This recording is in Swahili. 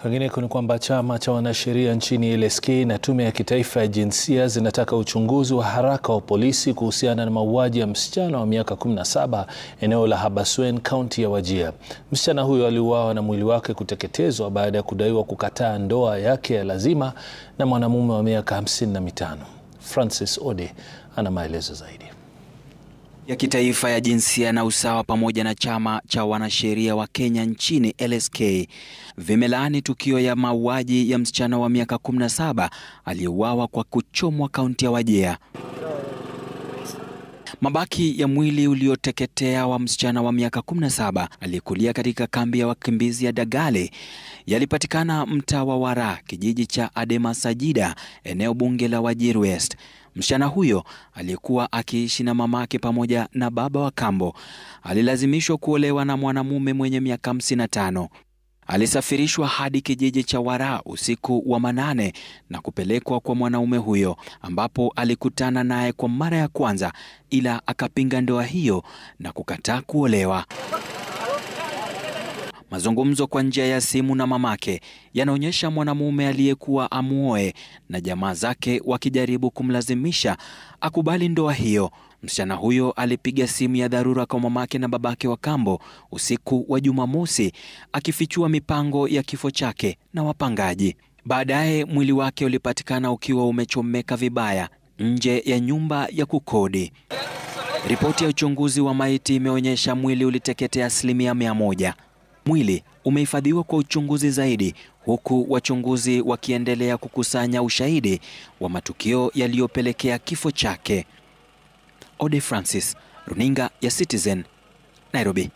Kwingineko ni kwamba chama cha wanasheria nchini LSK na tume ya kitaifa ya jinsia zinataka uchunguzi wa haraka wa polisi kuhusiana na mauaji ya msichana wa miaka 17 eneo la Habaswein, kaunti ya Wajir. Msichana huyo aliuawa na mwili wake kuteketezwa baada ya kudaiwa kukataa ndoa yake ya lazima na mwanamume wa miaka 55. Francis Ode ana maelezo zaidi. Ya kitaifa ya jinsia na usawa pamoja na chama cha wanasheria wa Kenya nchini LSK vimelaani tukio ya mauaji ya msichana wa miaka 17 aliyeuawa kwa kuchomwa kaunti ya Wajir. Mabaki ya mwili ulioteketea wa msichana wa miaka 17 aliyekulia katika kambi ya wakimbizi ya Dagale yalipatikana mtaa wa Wara, kijiji cha Adema Sajida, eneo bunge la Wajir West. Msichana huyo aliyekuwa akiishi na mamake pamoja na baba wa kambo alilazimishwa kuolewa na mwanamume mwenye miaka 55. Alisafirishwa hadi kijiji cha Wara usiku wa manane na kupelekwa kwa mwanaume huyo ambapo alikutana naye kwa mara ya kwanza, ila akapinga ndoa hiyo na kukataa kuolewa. Mazungumzo kwa njia ya simu na mamake yanaonyesha mwanamume aliyekuwa amuoe na jamaa zake wakijaribu kumlazimisha akubali ndoa hiyo. Msichana huyo alipiga simu ya dharura kwa mamake na babake wa kambo usiku wa Jumamosi akifichua mipango ya kifo chake na wapangaji. Baadaye mwili wake ulipatikana ukiwa umechomeka vibaya nje ya nyumba ya kukodi. Ripoti ya uchunguzi wa maiti imeonyesha mwili uliteketea 100%. Mwili umehifadhiwa kwa uchunguzi zaidi, huku wachunguzi wakiendelea kukusanya ushahidi wa matukio yaliyopelekea kifo chake. Ode Francis, Runinga ya Citizen, Nairobi.